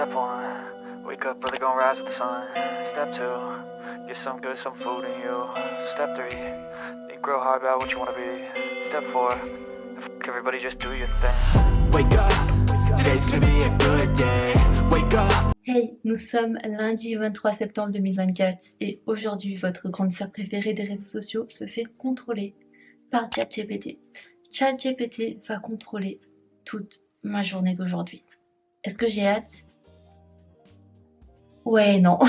Step one, wake up early, gonna rise with the sun. Step two, get some good, some food in you. Step three, think real hard about what you wanna be. Step four, everybody just do your thing. Wake up, today's gonna be a good day. Wake up. Hey, nous sommes lundi 23 septembre 2024 et aujourd'hui, votre grande sœur préférée des réseaux sociaux se fait contrôler par ChatGPT. ChatGPT va contrôler toute ma journée d'aujourd'hui. Est-ce que j'ai hâte? Ouais, non.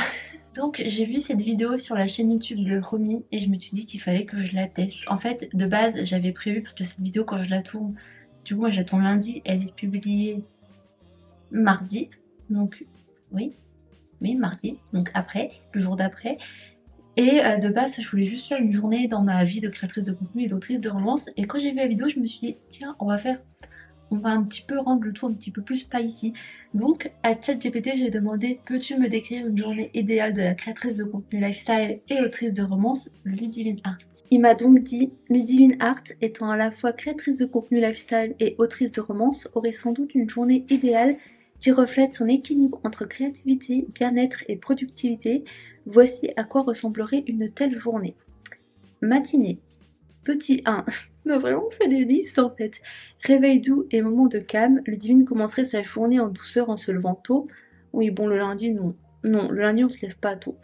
Donc j'ai vu cette vidéo sur la chaîne YouTube de Romy et je me suis dit qu'il fallait que je la teste. En fait, de base, j'avais prévu, parce que cette vidéo, quand je la tourne, du coup, moi je la tourne lundi, elle est publiée mardi. Donc, oui, mardi, donc après, le jour d'après. Et de base, je voulais juste faire une journée dans ma vie de créatrice de contenu et d'autrice de romance. Et quand j'ai vu la vidéo, je me suis dit, tiens, on va un petit peu rendre le tout un petit peu plus spicy. Donc à ChatGPT, j'ai demandé, peux-tu me décrire une journée idéale de la créatrice de contenu lifestyle et autrice de romance Ludivine Art. Il m'a donc dit, Ludivine Art, étant à la fois créatrice de contenu lifestyle et autrice de romance, aurait sans doute une journée idéale qui reflète son équilibre entre créativité, bien-être et productivité. Voici à quoi ressemblerait une telle journée. Matinée. Petit 1. On a vraiment fait des listes en fait. Réveil doux et moment de calme. Ludivine commencerait sa journée en douceur en se levant tôt. Oui, bon, le lundi, non. Non, le lundi, on se lève pas tôt.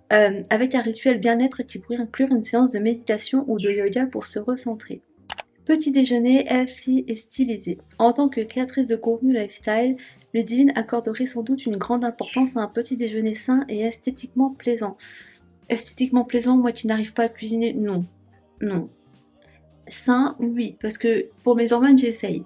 Avec un rituel bien-être qui pourrait inclure une séance de méditation ou de yoga pour se recentrer. Petit déjeuner healthy et stylisé. En tant que créatrice de contenu lifestyle, Ludivine accorderait sans doute une grande importance à un petit déjeuner sain et esthétiquement plaisant. Esthétiquement plaisant, moi qui n'arrive pas à cuisiner, non. Non. Sain, oui, parce que pour mes hormones, j'essaye.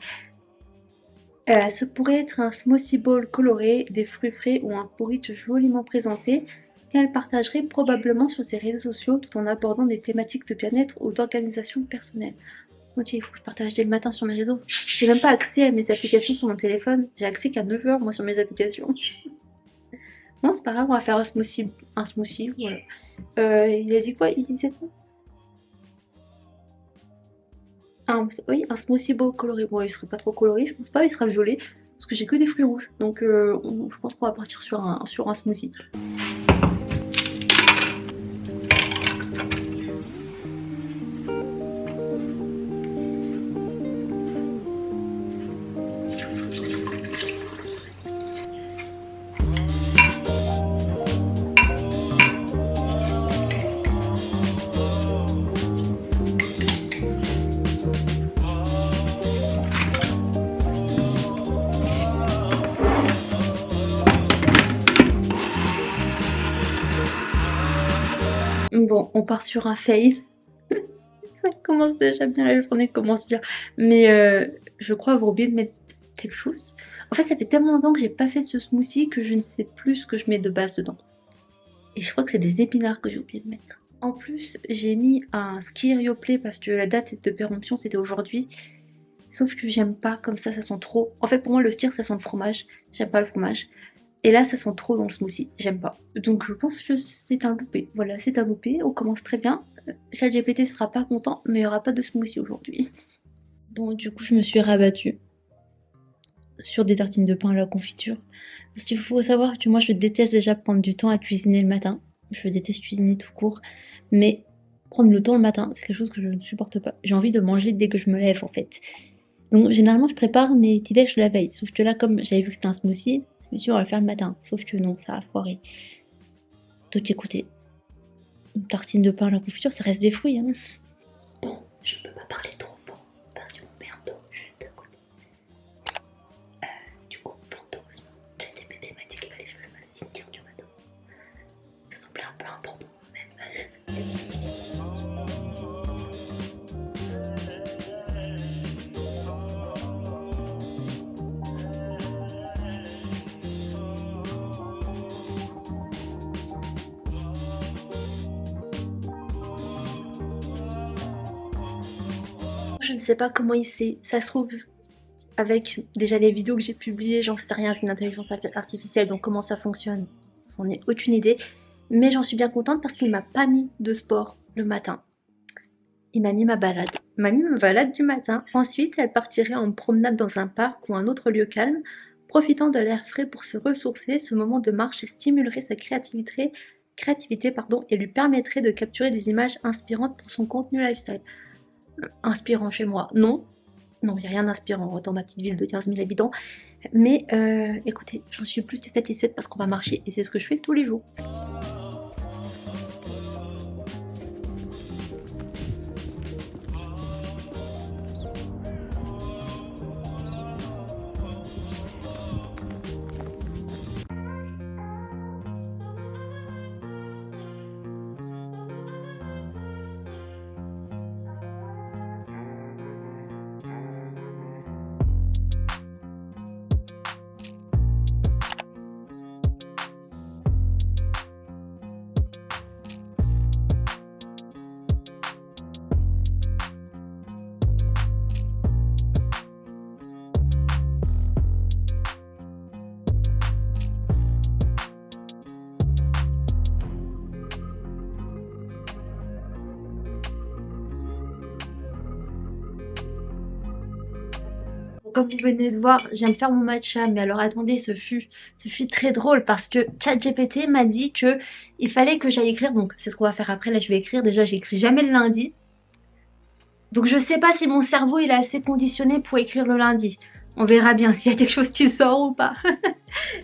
Ce pourrait être un smoothie bowl coloré, des fruits frais ou un porridge joliment présenté qu'elle partagerait probablement sur ses réseaux sociaux tout en abordant des thématiques de bien-être ou d'organisation personnelle. Ok, il faut que je partage dès le matin sur mes réseaux. J'ai même pas accès à mes applications sur mon téléphone. J'ai accès qu'à 9h moi sur mes applications. Non, c'est pas grave, on va faire un smoothie, voilà. Il a dit quoi? Il disait quoi? Oui, un smoothie bowl coloré. Bon, il serait pas trop coloré, je pense pas, il sera violet, parce que j'ai que des fruits rouges. Donc je pense qu'on va partir sur un smoothie. Bon, on part sur un fail. Ça commence déjà bien, la journée commence bien. Mais je crois avoir oublié de mettre quelque chose. En fait, ça fait tellement longtemps que j'ai pas fait ce smoothie que je ne sais plus ce que je mets de base dedans. Et je crois que c'est des épinards que j'ai oublié de mettre. En plus, j'ai mis un Skirio Play parce que la date de péremption c'était aujourd'hui. Sauf que j'aime pas, comme ça sent trop. En fait, pour moi, le skir ça sent le fromage. J'aime pas le fromage. Et là, ça sent trop dans le smoothie. J'aime pas. Donc, je pense que c'est un loupé. Voilà, c'est un loupé. On commence très bien. ChatGPT sera pas content, mais il n'y aura pas de smoothie aujourd'hui. Bon, du coup, je me suis rabattue sur des tartines de pain à la confiture. Parce qu'il faut savoir que moi, je déteste déjà prendre du temps à cuisiner le matin. Je déteste cuisiner tout court. Mais prendre le temps le matin, c'est quelque chose que je ne supporte pas. J'ai envie de manger dès que je me lève, en fait. Donc, généralement, je prépare mes petits déj la veille. Sauf que là, comme j'avais vu que c'était un smoothie, je me suis dit, on va le faire le matin. Sauf que non, ça a foiré. Donc, écoutez, une tartine de pain à la confiture, ça reste des fruits, hein. Bon, je peux pas parler trop fort, parce que mon père dort juste à côté. Du coup, fort heureusement, ChatGPT m'a dit qu'il fallait que je fasse ma skincare du matin. Ça semblait un peu important quand même. Je ne sais pas comment il sait. Ça se trouve, avec déjà les vidéos que j'ai publiées, j'en sais rien, c'est une intelligence artificielle, donc comment ça fonctionne, j'en ai aucune idée. Mais j'en suis bien contente parce qu'il m'a pas mis de sport le matin. Il m'a mis ma balade. Il m'a mis ma balade du matin. Ensuite, elle partirait en promenade dans un parc ou un autre lieu calme Profitant de l'air frais pour se ressourcer, ce moment de marche stimulerait sa créativité et lui permettrait de capturer des images inspirantes pour son contenu lifestyle. Inspirant chez moi, non. Non, il n'y a rien d'inspirant dans ma petite ville de 15 000 habitants. Mais écoutez, j'en suis plus que satisfaite parce qu'on va marcher et c'est ce que je fais tous les jours. Comme vous venez de voir, je viens de faire mon matcha, mais alors attendez, ce fut très drôle parce que ChatGPT m'a dit que il fallait que j'aille écrire, donc c'est ce qu'on va faire après, là je vais écrire, déjà j'écris jamais le lundi, donc je sais pas si mon cerveau il est assez conditionné pour écrire le lundi, on verra bien s'il y a quelque chose qui sort ou pas,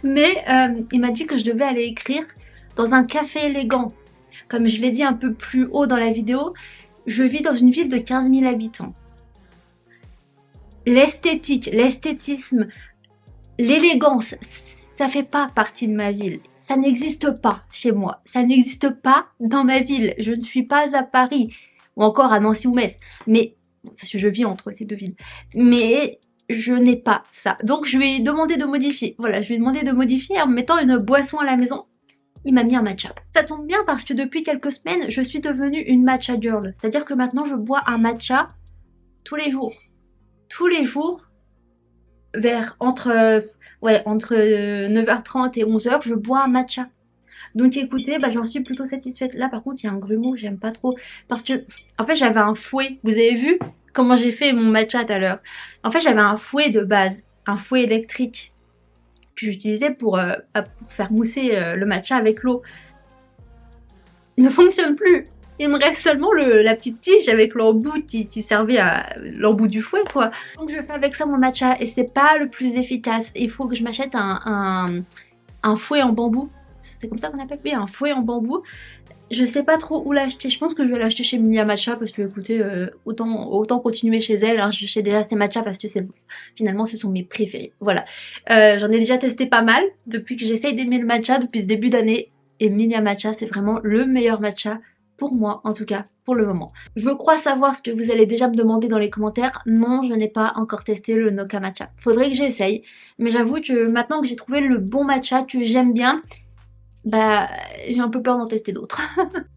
mais il m'a dit que je devais aller écrire dans un café élégant, comme je l'ai dit un peu plus haut dans la vidéo, je vis dans une ville de 15 000 habitants. L'esthétique, l'esthétisme, l'élégance, ça fait pas partie de ma ville. Ça n'existe pas chez moi. Ça n'existe pas dans ma ville. Je ne suis pas à Paris ou encore à Nancy ou Metz. Mais parce que je vis entre ces deux villes. Mais je n'ai pas ça. Donc je lui ai demandé de modifier. Voilà, je lui ai demandé de modifier en me mettant une boisson à la maison. Il m'a mis un matcha. Ça tombe bien parce que depuis quelques semaines, je suis devenue une matcha girl. C'est-à-dire que maintenant, je bois un matcha tous les jours. Tous les jours, vers entre 9h30 et 11h, je bois un matcha. Donc écoutez, j'en suis plutôt satisfaite. Là par contre, il y a un grumeau, j'aime pas trop. Parce que, en fait, j'avais un fouet. Vous avez vu comment j'ai fait mon matcha tout à l'heure? En fait, j'avais un fouet de base, un fouet électrique que j'utilisais pour faire mousser le matcha avec l'eau. Il ne fonctionne plus. Il me reste seulement la petite tige avec l'embout qui servait à l'embout du fouet quoi. Donc je fais avec ça mon matcha et c'est pas le plus efficace. Il faut que je m'achète un fouet en bambou. C'est comme ça qu'on appelle? Oui, un fouet en bambou. Je sais pas trop où l'acheter. Je pense que je vais l'acheter chez Minia Matcha parce que écoutez, autant continuer chez elle. Hein. Je sais déjà ses matchas parce que finalement ce sont mes préférés. Voilà. J'en ai déjà testé pas mal depuis que j'essaye d'aimer le matcha depuis ce début d'année. Et Minia Matcha c'est vraiment le meilleur matcha. Pour moi, en tout cas, pour le moment. Je crois savoir ce que vous allez déjà me demander dans les commentaires. Non, je n'ai pas encore testé le Noka Matcha. Faudrait que j'essaye. Mais j'avoue que maintenant que j'ai trouvé le bon matcha que j'aime bien, j'ai un peu peur d'en tester d'autres.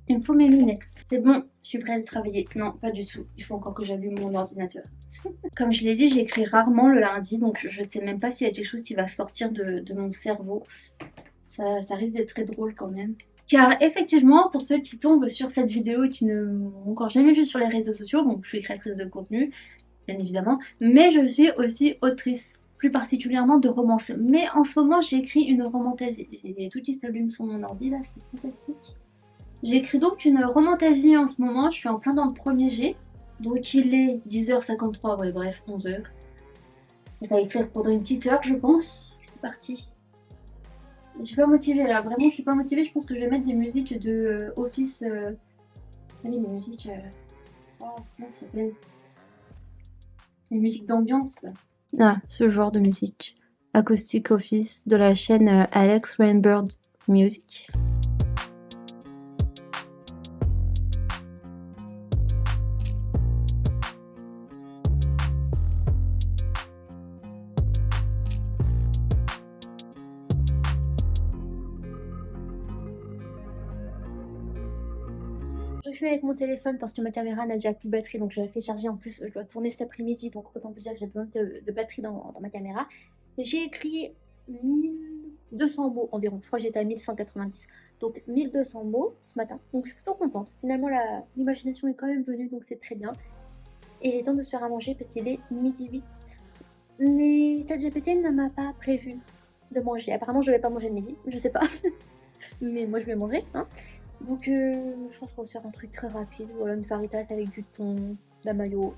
Il me faut mes lunettes. C'est bon, je suis prête à travailler. Non, pas du tout. Il faut encore que j'allume mon ordinateur. Comme je l'ai dit, j'écris rarement le lundi, donc je ne sais même pas s'il y a quelque chose qui va sortir de mon cerveau. Ça risque d'être très drôle quand même. Car effectivement, pour ceux qui tombent sur cette vidéo et qui ne m'ont encore jamais vu sur les réseaux sociaux, bon, je suis créatrice de contenu, bien évidemment, mais je suis aussi autrice, plus particulièrement de romances. Mais en ce moment, j'écris une romantasie. J'ai tout qui s'allume sur mon ordi, là, c'est fantastique. J'écris donc une romantasie en ce moment, je suis en plein dans le premier jet, donc il est 10h53, ouais bref, 11h. Je vais écrire pendant une petite heure, je pense. C'est parti. Je suis pas motivée là, vraiment je suis pas motivée, je pense que je vais mettre des musiques de Office. Allez, des musiques. Oh, comment ça s'appelle? Des musiques d'ambiance là. Ah, ce genre de musique. Acoustic Office de la chaîne Alex Rainbird Music. Je filme avec mon téléphone parce que ma caméra n'a déjà plus de batterie, donc je la fais charger. En plus, je dois tourner cet après-midi, donc autant vous dire que j'ai besoin de batterie dans ma caméra. J'ai écrit 1200 mots environ, je crois que j'étais à 1190. Donc 1200 mots ce matin, donc je suis plutôt contente. Finalement, l'imagination est quand même venue, donc c'est très bien. Et il est temps de se faire à manger parce qu'il est midi 8. Mais ChatGPT ne m'a pas prévu de manger. Apparemment, je vais pas manger le midi, je sais pas. Mais moi, je vais manger, hein. Donc, je pense qu'on va se faire un truc très rapide. Voilà, une faritas avec du thon, de la mayo,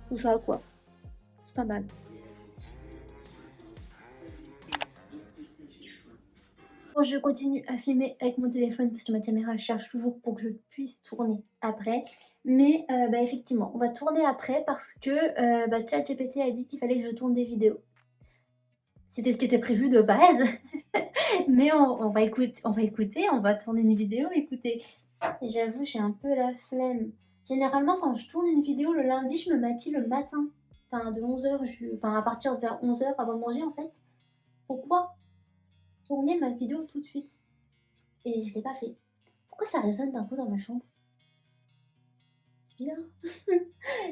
tout ça, quoi. C'est pas mal. Bon, je continue à filmer avec mon téléphone parce que ma caméra cherche toujours pour que je puisse tourner après. Mais effectivement, on va tourner après parce que ChatGPT a dit qu'il fallait que je tourne des vidéos. C'était ce qui était prévu de base. Mais on va écouter, on va tourner une vidéo, écoutez. J'avoue, j'ai un peu la flemme. Généralement, quand je tourne une vidéo le lundi, je me maquille le matin. Enfin, de 11h, à partir de vers 11h avant de manger en fait. Pour pouvoir tourner ma vidéo tout de suite. Et je l'ai pas fait. Pourquoi ça résonne d'un coup dans ma chambre? C'est bizarre.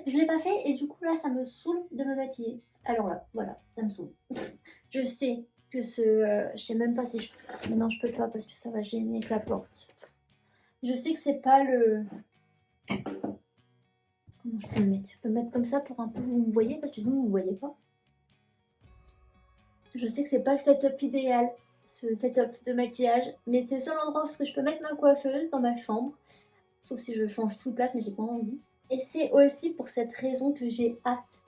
Je l'ai pas fait et du coup là, ça me saoule de me maquiller. Alors là, voilà, ça me saoule. Je sais que je sais même pas si je... Non, je peux pas parce que ça va gêner avec la porte. Je sais que c'est pas le... Comment je peux le mettre? Je peux le mettre comme ça pour un peu vous me voyez parce que sinon vous me voyez pas. Je sais que c'est pas le setup idéal, ce setup de maquillage, mais c'est le seul endroit où je peux mettre ma coiffeuse dans ma chambre. Sauf si je change tout de place, mais j'ai pas envie. Et c'est aussi pour cette raison que j'ai hâte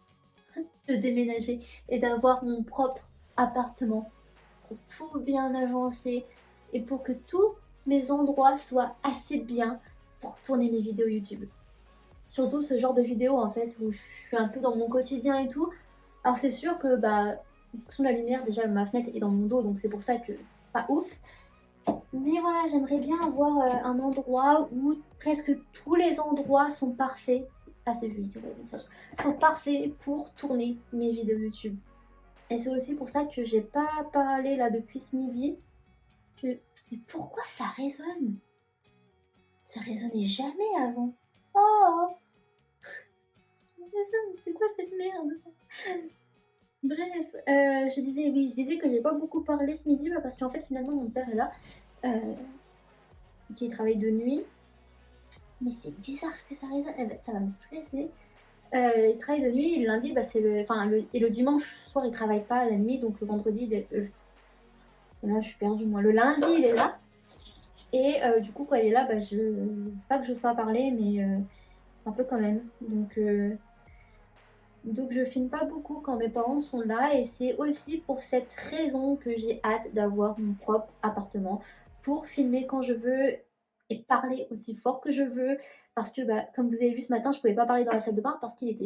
de déménager et d'avoir mon propre appartement pour tout bien agencer et pour que tous mes endroits soient assez bien pour tourner mes vidéos YouTube. Surtout ce genre de vidéos en fait où je suis un peu dans mon quotidien et tout. Alors c'est sûr que sous la lumière déjà ma fenêtre est dans mon dos donc c'est pour ça que c'est pas ouf. Mais voilà, j'aimerais bien avoir un endroit où presque tous les endroits sont parfaits. C'est joli, tu vois le message. Sont parfaits pour tourner mes vidéos YouTube. Et c'est aussi pour ça que j'ai pas parlé là depuis ce midi. Mais pourquoi ça résonne? Ça résonnait jamais avant. Oh, ça résonne, c'est quoi cette merde? Bref, je disais que j'ai pas beaucoup parlé ce midi parce qu'en fait finalement mon père est là, qui travaille de nuit. Mais c'est bizarre que ça résonne, ça va me stresser. Il travaille de nuit, et le lundi, et le dimanche soir il travaille pas la nuit, donc le vendredi, là je suis perdue moi. Le lundi il est là, et du coup quand il est là, c'est pas que j'ose pas parler, mais un peu quand même. Donc je filme pas beaucoup quand mes parents sont là et c'est aussi pour cette raison que j'ai hâte d'avoir mon propre appartement pour filmer quand je veux et parler aussi fort que je veux parce que comme vous avez vu ce matin je pouvais pas parler dans la salle de bain parce qu'il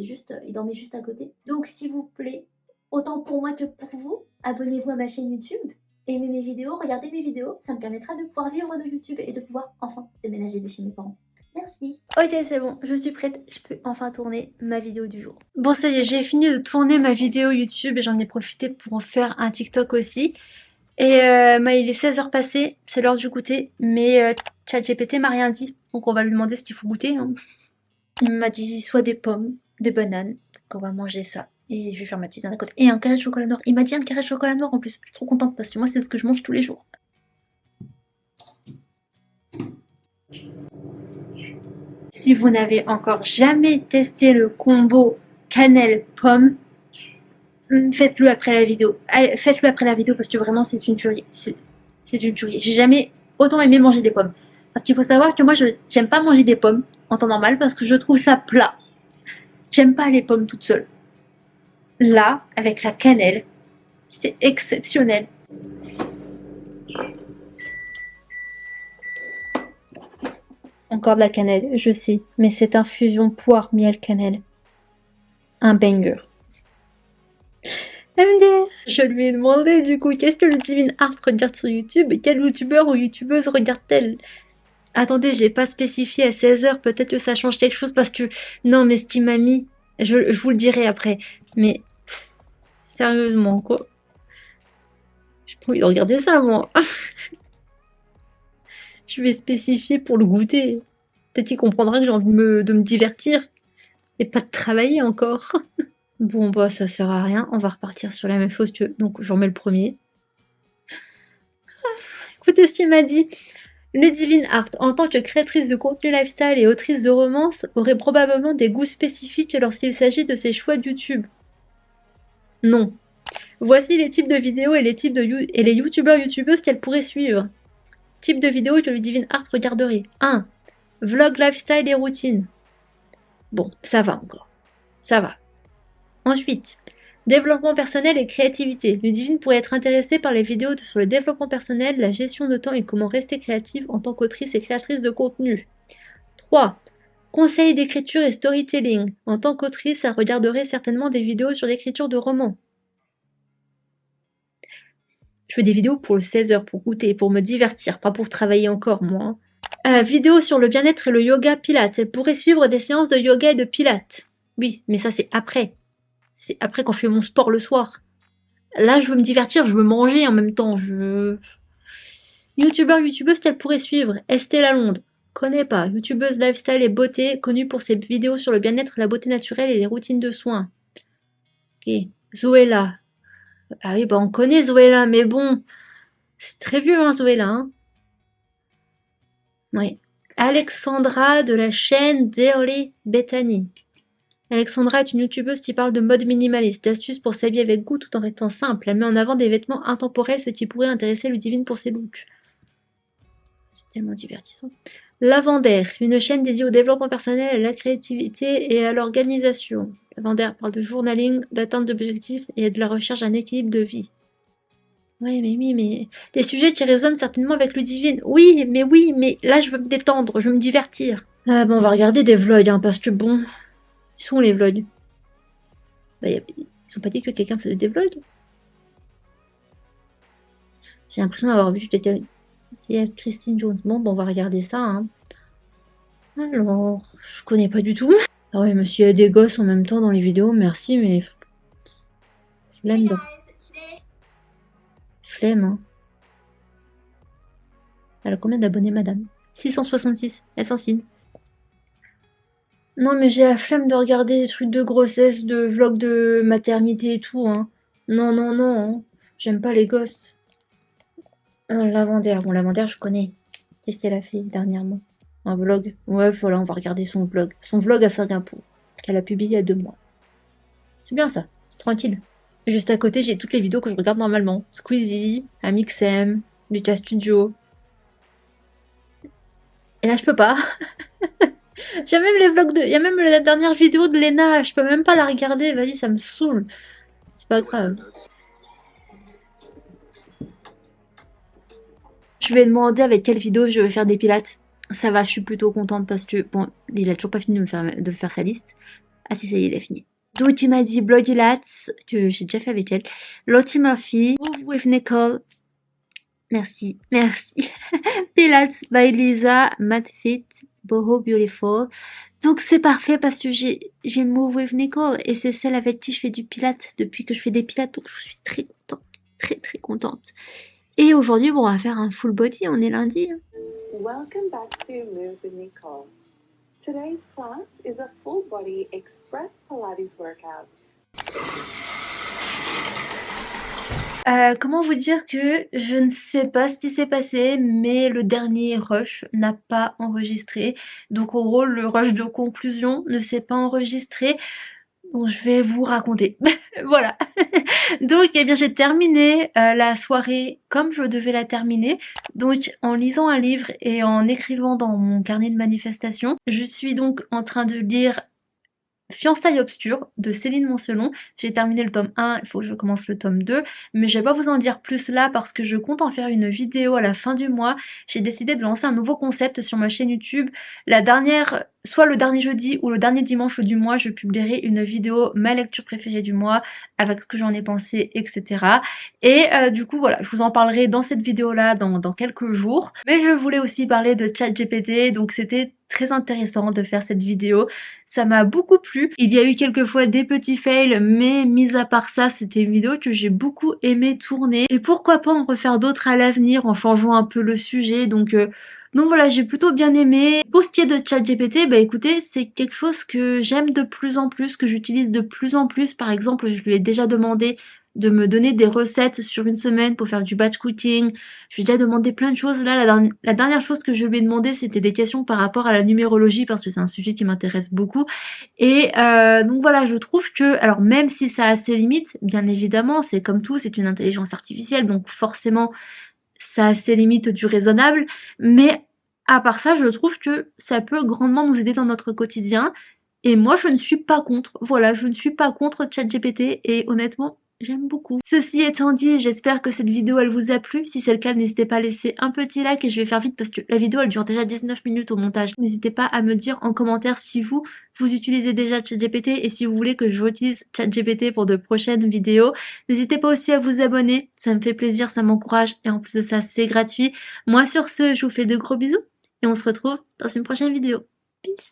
dormait juste à côté. Donc s'il vous plaît, autant pour moi que pour vous, abonnez-vous à ma chaîne YouTube, aimez mes vidéos, regardez mes vidéos, ça me permettra de pouvoir vivre de YouTube et de pouvoir enfin déménager de chez mes parents. Merci. Ok, c'est bon, je suis prête, je peux enfin tourner ma vidéo du jour. Bon, ça y est, j'ai fini de tourner ma vidéo YouTube et j'en ai profité pour en faire un TikTok aussi. Et il est 16h passé, c'est l'heure du goûter, mais ChatGPT m'a rien dit, donc on va lui demander ce qu'il faut goûter. Hein. Il m'a dit soit des pommes, des bananes, donc on va manger ça. Et je vais faire ma tisane à côté. Et un carré de chocolat noir, il m'a dit un carré de chocolat noir en plus, je suis trop contente parce que moi c'est ce que je mange tous les jours. Si vous n'avez encore jamais testé le combo cannelle-pomme, faites-le après la vidéo. Allez, faites-le après la vidéo parce que vraiment c'est une tuerie. C'est une tuerie. J'ai jamais autant aimé manger des pommes. Parce qu'il faut savoir que moi j'aime pas manger des pommes en temps normal parce que je trouve ça plat. J'aime pas les pommes toutes seules. Là, avec la cannelle, c'est exceptionnel. Encore de la cannelle, je sais, mais cette infusion poire, miel, cannelle. Un banger. MDR, je lui ai demandé du coup, qu'est-ce que le Divine Art regarde sur YouTube et quel youtubeur ou youtubeuse regarde-t-elle? Attendez, j'ai pas spécifié à 16h, peut-être que ça change quelque chose parce que... Non, mais ce qu'il m'a mis, je vous le dirai après. Mais, sérieusement, quoi. J'ai pas envie de regarder ça, moi. Je vais spécifier pour le goûter. Peut-être qu'il comprendra que j'ai envie de me divertir et pas de travailler encore. Bon, ça sert à rien. On va repartir sur la même chose que... Donc, j'en mets le premier. Écoutez ce qu'il m'a dit. Le Divine Art, en tant que créatrice de contenu lifestyle et autrice de romance, aurait probablement des goûts spécifiques lorsqu'il s'agit de ses choix de YouTube. Non. Voici les types de vidéos et les types de et les youtubeurs youtubeuses qu'elle pourrait suivre. Type de vidéo que Ludivine Hart regarderait. 1. Vlog, lifestyle et routine. Bon, ça va encore. Ça va. Ensuite, développement personnel et créativité. Ludivine pourrait être intéressée par les vidéos sur le développement personnel, la gestion de temps et comment rester créative en tant qu'autrice et créatrice de contenu. 3. Conseils d'écriture et storytelling. En tant qu'autrice, elle regarderait certainement des vidéos sur l'écriture de romans. Je fais des vidéos pour le 16h, pour goûter, pour me divertir, pas pour travailler encore, moi. Vidéo sur le bien-être et le yoga pilates. Elle pourrait suivre des séances de yoga et de pilates. Oui, mais ça c'est après. C'est après quand je fais mon sport le soir. Là, je veux me divertir, je veux manger en même temps. Youtubeur, youtubeuse qu'elle pourrait suivre. Estée Lalonde. Connais pas. Youtubeuse lifestyle et beauté, connue pour ses vidéos sur le bien-être, la beauté naturelle et les routines de soins. Ok. Zoéla. Ah oui, bah on connaît Zoéla, mais bon. C'est très vieux, hein, Zoéla, hein. Oui. Alexandra de la chaîne Daily Bethany. Alexandra est une youtubeuse qui parle de mode minimaliste, d'astuces pour s'habiller avec goût tout en restant simple. Elle met en avant des vêtements intemporels, ce qui pourrait intéresser Ludivine pour ses looks. C'est tellement divertissant. Lavandaire, une chaîne dédiée au développement personnel, à la créativité et à l'organisation. Lavandaire parle de journaling, d'atteinte d'objectifs et de la recherche d'un équilibre de vie. Ouais, mais oui, mais des sujets qui résonnent certainement avec Ludivine. Oui, mais là je veux me détendre, je veux me divertir. Ah bon, on va regarder des vlogs, hein, parce que bon, ils sont les vlogs. Bah, ils ont pas dit que quelqu'un faisait des vlogs. J'ai l'impression d'avoir vu quelqu'un. C'est elle, Christine Jones. Bon, on va regarder ça. Hein. Alors, je connais pas du tout. Ah ouais, monsieur, il y a des gosses en même temps dans les vidéos. Merci, mais flemme de... Flemme, hein. Elle a combien d'abonnés, madame? 666. Elle s'en signe. Non, mais j'ai la flemme de regarder des trucs de grossesse, de vlogs de maternité et tout, hein. Non, non, non, hein. J'aime pas les gosses. Lavandaire. Bon, Lavandaire, je connais. Qu'est-ce qu'elle a fait dernièrement? Un vlog. Ouais, voilà, on va regarder son vlog. Son vlog à Singapour, qu'elle a publié il y a 2 mois. C'est bien ça, c'est tranquille. Et juste à côté, j'ai toutes les vidéos que je regarde normalement. Squeezie, Amixem, Lucas Studio. Et là, je peux pas. J'ai même les vlogs de... Il y a même la dernière vidéo de Lena, je peux même pas la regarder, vas-y, ça me saoule. C'est pas grave. Je vais demander avec quelle vidéo je vais faire des pilates. Ça va, je suis plutôt contente parce que, bon, il a toujours pas fini de faire sa liste. Ah si, ça y est, il a fini. Donc, tu m'as dit Blogilats, que j'ai déjà fait avec elle. Lottie Murphy, Move with Nicole. Merci, merci. Pilates by Lisa, Madfit, Boho Beautiful. Donc c'est parfait parce que j'ai Move with Nicole et c'est celle avec qui je fais du pilates depuis que je fais des pilates, donc je suis très contente, très contente. Et aujourd'hui, bon, on va faire un full body, on est lundi. Welcome back to Move with Nicole. Today's class is a full body express Pilates workout. Comment vous dire que je ne sais pas ce qui s'est passé, mais le dernier rush n'a pas enregistré. Donc en gros, le rush de conclusion ne s'est pas enregistré. Donc je vais vous raconter. Voilà. Donc eh bien j'ai terminé la soirée comme je devais la terminer. Donc en lisant un livre et en écrivant dans mon carnet de manifestation. Je suis donc en train de lire Fiançailles obscures de Céline Moncelon. J'ai terminé le tome 1, il faut que je commence le tome 2, mais je vais pas vous en dire plus là parce que je compte en faire une vidéo à la fin du mois. J'ai décidé de lancer un nouveau concept sur ma chaîne YouTube. Soit le dernier jeudi ou le dernier dimanche du mois, je publierai une vidéo ma lecture préférée du mois avec ce que j'en ai pensé, etc. Et du coup voilà, je vous en parlerai dans cette vidéo là dans quelques jours. Mais je voulais aussi parler de ChatGPT, donc c'était très intéressant de faire cette vidéo. Ça m'a beaucoup plu. Il y a eu quelquefois des petits fails, mais mis à part ça, c'était une vidéo que j'ai beaucoup aimé tourner. Et pourquoi pas en refaire d'autres à l'avenir en changeant un peu le sujet. Donc voilà, j'ai plutôt bien aimé. Pour ce qui est de ChatGPT, bah écoutez, c'est quelque chose que j'aime de plus en plus, que j'utilise de plus en plus. Par exemple, je lui ai déjà demandé de me donner des recettes sur une semaine pour faire du batch cooking. Je lui ai déjà demandé plein de choses. Là, la dernière chose que je lui ai demandé, c'était des questions par rapport à la numérologie parce que c'est un sujet qui m'intéresse beaucoup. Et donc voilà, je trouve que, alors même si ça a ses limites, bien évidemment, c'est comme tout, c'est une intelligence artificielle, donc forcément, ça a ses limites du raisonnable, mais à part ça, je trouve que ça peut grandement nous aider dans notre quotidien. Et moi, je ne suis pas contre. Voilà, je ne suis pas contre ChatGPT et honnêtement, j'aime beaucoup. Ceci étant dit, j'espère que cette vidéo, elle vous a plu. Si c'est le cas, n'hésitez pas à laisser un petit like et je vais faire vite parce que la vidéo, elle dure déjà 19 minutes au montage. N'hésitez pas à me dire en commentaire si vous utilisez déjà ChatGPT et si vous voulez que je utilise ChatGPT pour de prochaines vidéos. N'hésitez pas aussi à vous abonner, ça me fait plaisir, ça m'encourage et en plus de ça, c'est gratuit. Moi sur ce, je vous fais de gros bisous et on se retrouve dans une prochaine vidéo. Peace!